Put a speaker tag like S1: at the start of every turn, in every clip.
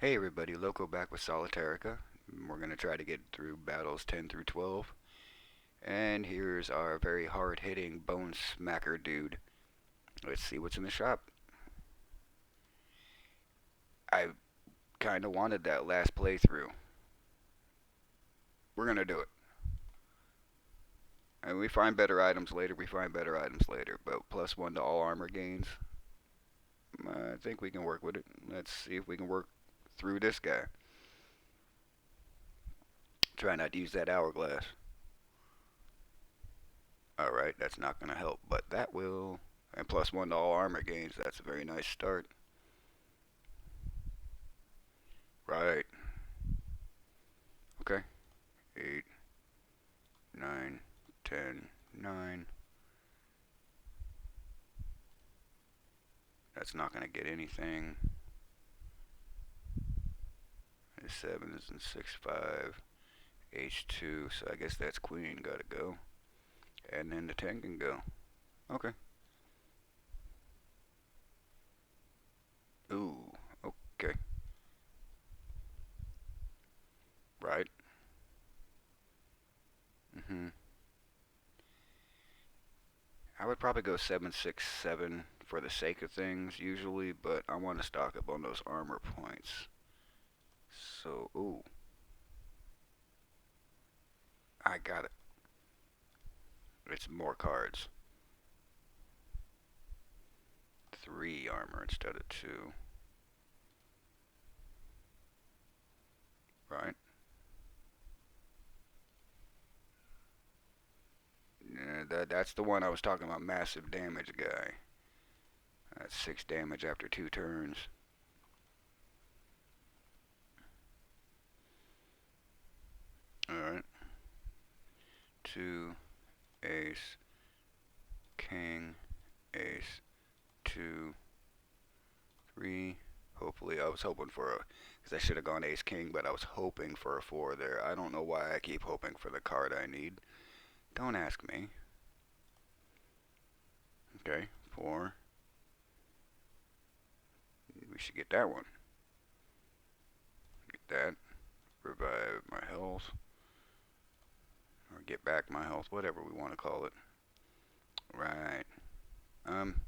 S1: Hey everybody, Loco back with Solitairica. We're going to try to get through battles 10 through 12. And here's our very hard-hitting bone smacker dude. Let's see what's in the shop. I kind of wanted that last playthrough. We're going to do it. And we find better items later, But +1 to all armor gains, I think we can work with it. Let's see if we can work through this guy. Try not to use that hourglass. Alright, that's not going to help, but that will. And +1 to all armor gains, that's a very nice start. Right. Okay. 8, 9, 10, 9. That's not going to get anything. 7 is in 6, 5. H2, so I guess that's queen, gotta go. And then the 10 can go. Okay. Ooh, okay. Right. Mm-hmm. I would probably go 7, 6, 7 for the sake of things usually, but I want to stock up on those armor points. So, ooh. I got it. It's more cards. 3 armor instead of 2. Right? Yeah, that's the one I was talking about, massive damage guy. That's 6 damage after 2 turns. Alright. 2, ace, king, ace, 2, 3. Hopefully, I was hoping for a. Because I should have gone ace king, but I was hoping for a 4 there. I don't know why I keep hoping for the card I need. Don't ask me. Okay, 4. We should get that one. Get that. Revive my health. Or get back my health, whatever we want to call it. Right. Um,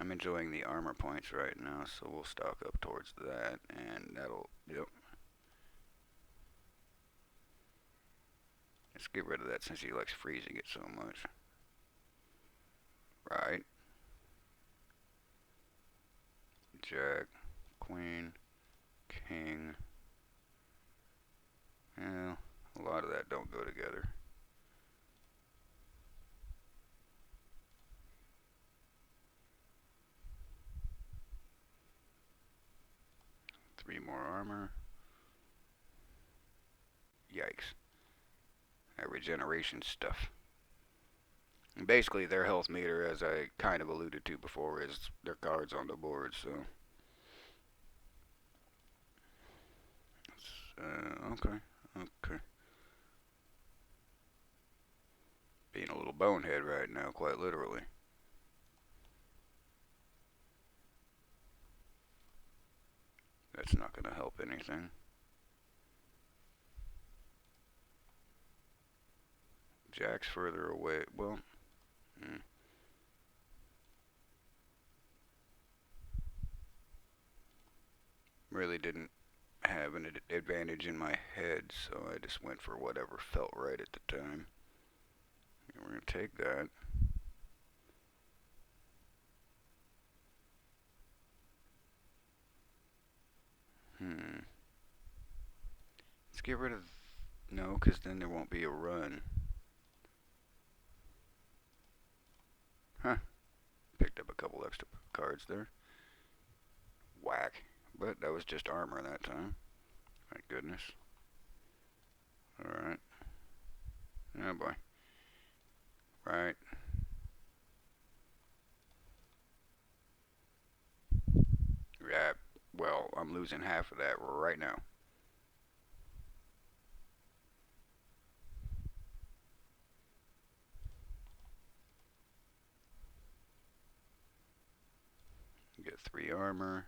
S1: I'm enjoying the armor points right now, so we'll stock up towards that, and that'll, yep. Let's get rid of that since he likes freezing it so much. Right. Jack, queen, king. Yeah, a lot of that don't go together. Three more armor. Yikes. That regeneration stuff. And basically, their health meter, as I kind of alluded to before, is their cards on the board, so. Okay. Okay. Being a little bonehead right now, quite literally. That's not going to help anything. Jack's further away. Well, really didn't have an advantage in my head, so I just went for whatever felt right at the time. And we're going to take that. Let's get rid of. No, because then there won't be a run. Huh. Picked up a couple extra cards there. Whack. But that was just armor that time. My goodness. Alright. Oh boy. Right. Yeah. Well, I'm losing half of that right now. Get 3 armor.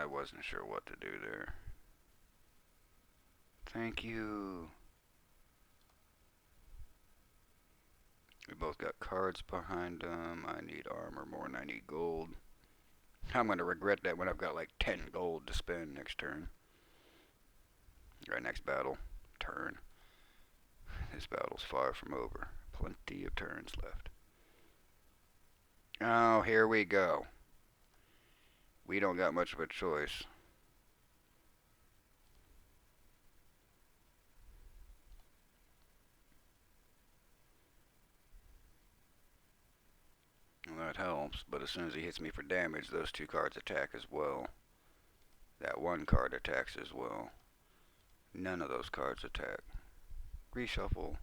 S1: wasn't sure what to do there. Thank you. We both got cards behind them. I need armor more than I need gold. I'm going to regret that when I've got like 10 gold to spend next turn. Right, next battle. Turn. This battle's far from over. Plenty of turns left. Oh, here we go. We don't got much of a choice. Well, that helps, but as soon as he hits me for damage, those two cards attack as well. That one card attacks as well. None of those cards attack. Reshuffle.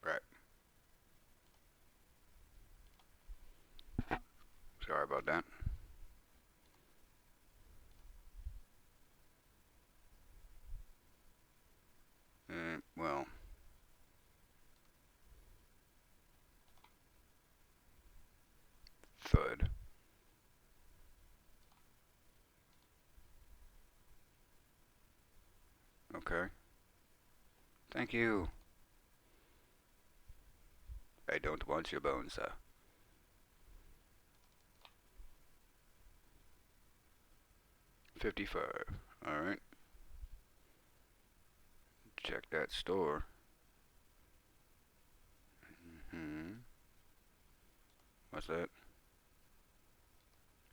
S1: Right. Sorry about that. Well. Thud. Okay. Thank you. I don't want your bones, sir. $55. Alright. Check that store. What's that?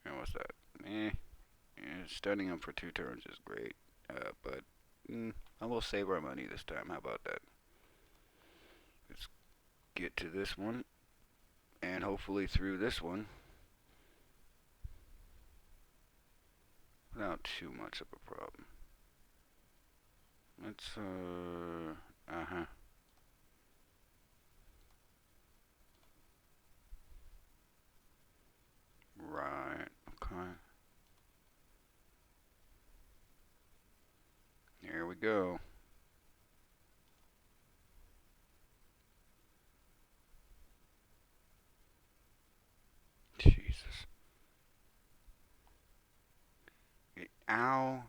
S1: And what's that? Stunning him for 2 turns is great. But I will save our money this time. How about that? Let's get to this one. And hopefully through this one. Without too much of a problem. Let's, Right, okay. Here we go. Jesus. Ow.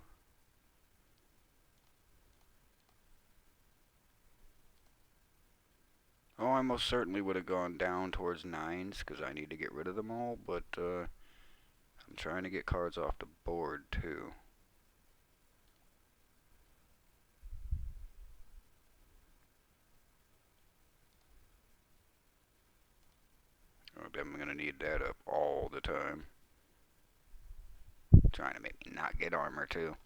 S1: Oh, I most certainly would have gone down towards 9s because I need to get rid of them all, but I'm trying to get cards off the board too. I'm going to need that up all the time. Trying to make me not get armor too.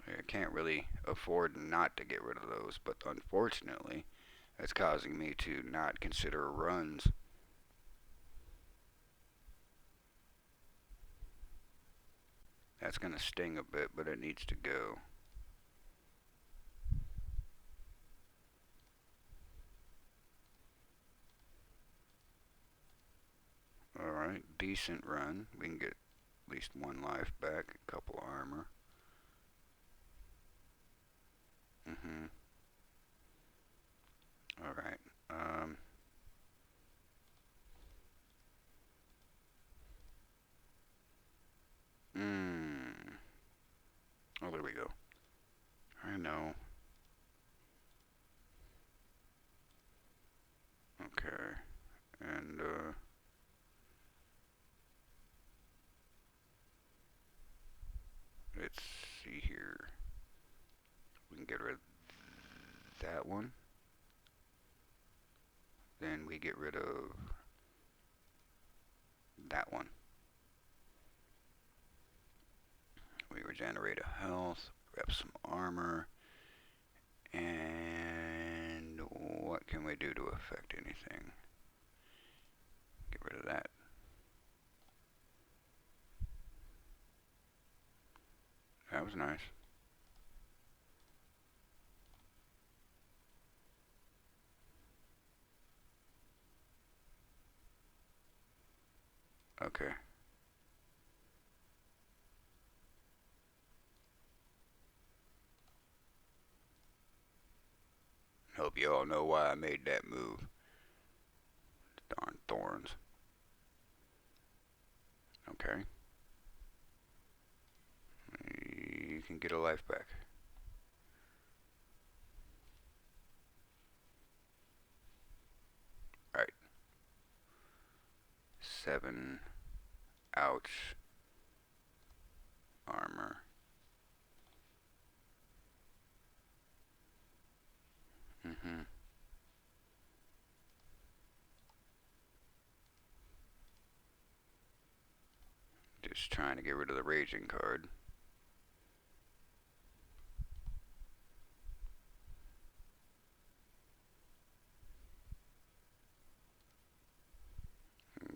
S1: I can't really afford not to get rid of those, but unfortunately, that's causing me to not consider runs. That's going to sting a bit, but it needs to go. Alright, decent run. We can get at least 1 life back, a couple armor. Alright, Oh, there we go. I know. Okay. And, let's see here. We can get rid of that one. Then we get rid of that one. We regenerate a health, grab some armor, and what can we do to affect anything? Get rid of that. That was nice. Okay, Hope you all know why I made that move. Darn thorns. Okay. You can get a life back. Alright. 7. Ouch. Armor. Mm-hmm. Just trying to get rid of the raging card.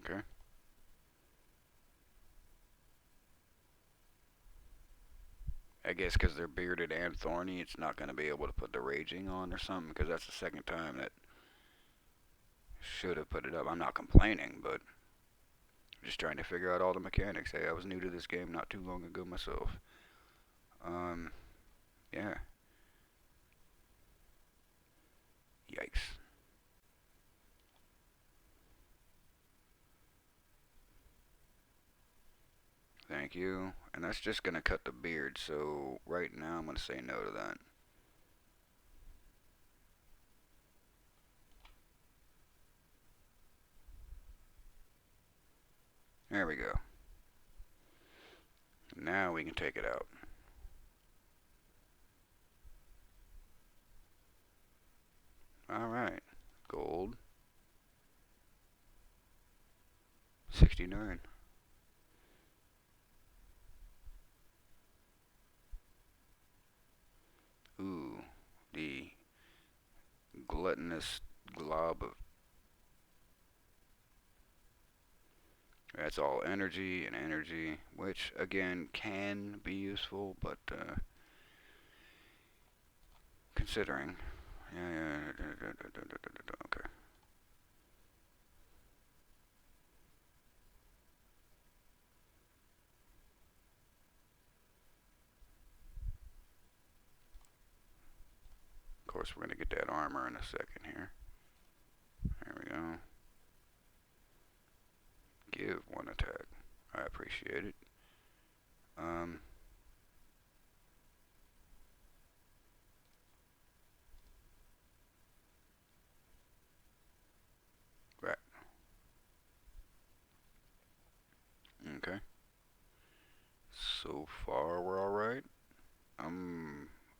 S1: Okay. I guess because they're bearded and thorny, it's not going to be able to put the raging on or something, because that's the second time that should have put it up. I'm not complaining, but just trying to figure out all the mechanics. Hey, I was new to this game not too long ago myself. Um, yeah. Yikes. Thank you. And that's just going to cut the beard, so right now I'm going to say no to that. There we go. Now we can take it out. Alright. Gold. 69. Ooh. The gluttonous glob of... That's all energy and energy, which, again, can be useful, but, considering... Yeah, okay. Of course, we're going to get that armor in a second here. There we go. Give 1 attack. I appreciate it. Right. Okay. So far, we're alright.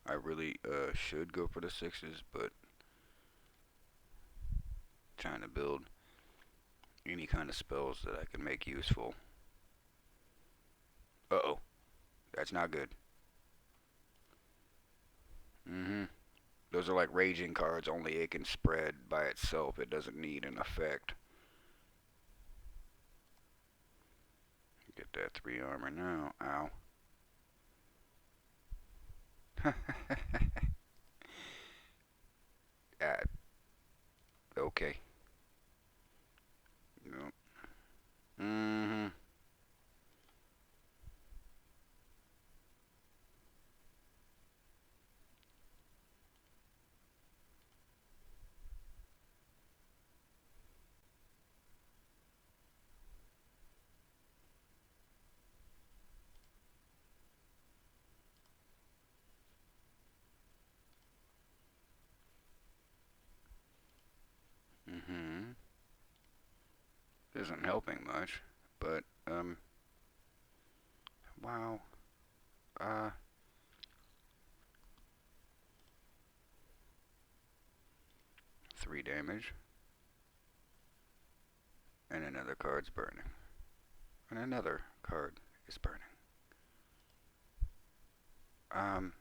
S1: I really should go for the 6s, but trying to build any kind of spells that I can make useful. Uh-oh. That's not good. Mm-hmm. Those are like raging cards, only it can spread by itself. It doesn't need an effect. Get that 3 armor now. Ow. Ah, okay. No. Mm-hmm. Mm-hmm. Isn't helping much, but, wow. Uh, 3 damage. And another card's burning. And another card is burning. Um,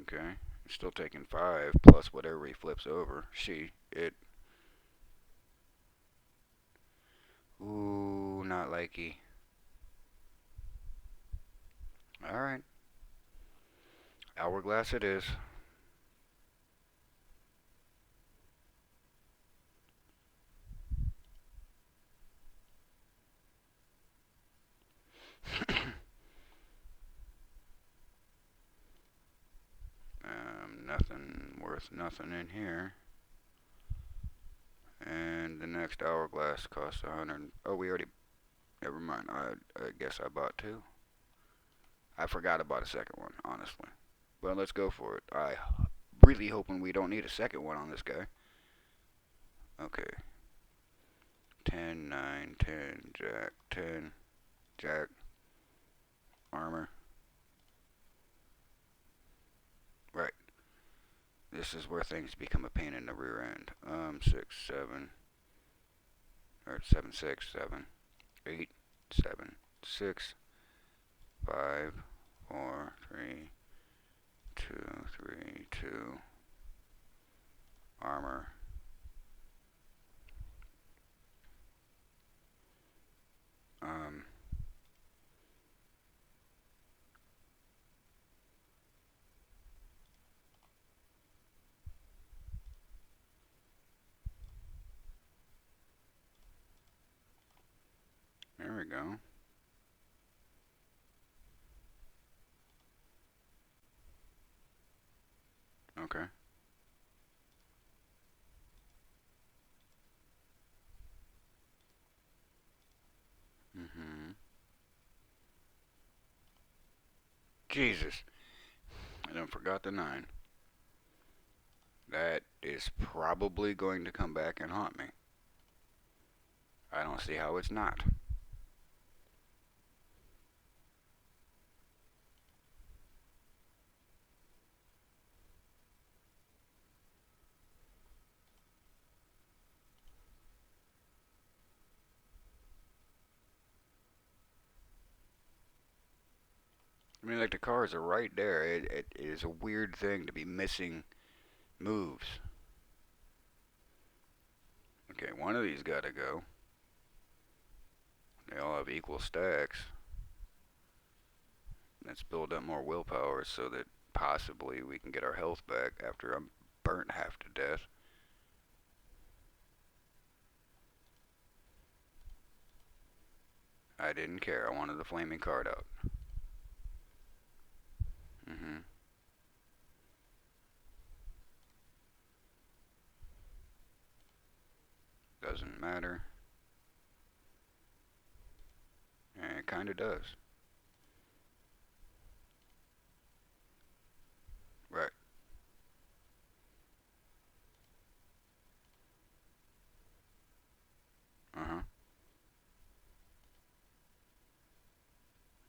S1: okay. Still taking 5 plus whatever he flips over. It. Ooh, not likey. Alright. Hourglass it is. Nothing worth nothing in here. And the next hourglass costs 100. Oh, we already. Never mind. I guess I bought two. I forgot about a second one, honestly. But let's go for it. I really hoping we don't need a second one on this guy. Okay. 10, 9, 10, jack, 10, jack, armor. Right. This is where things become a pain in the rear end. 6, 7, or 7, 6, 7, 8, 7, 6, 5, 4, 3, 2, 3, 2, armor. There we go. Okay. Mm-hmm. Jesus. I done forgot the 9. That is probably going to come back and haunt me. I don't see how it's not. I mean, like, the cards are right there. It is a weird thing to be missing moves. Okay, one of these gotta go. They all have equal stacks. Let's build up more willpower so that possibly we can get our health back after I'm burnt half to death. I didn't care. I wanted the flaming card out. Mm-hmm. Doesn't matter. And it kinda does. Right. Uh-huh.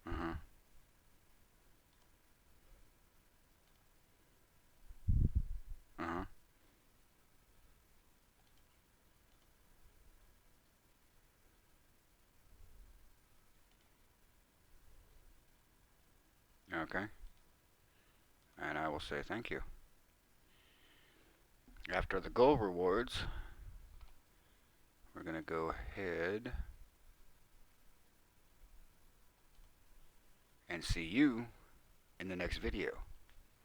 S1: Uh-huh. Uh-huh. Okay. And I will say thank you. After the goal rewards, we're going to go ahead and see you in the next video.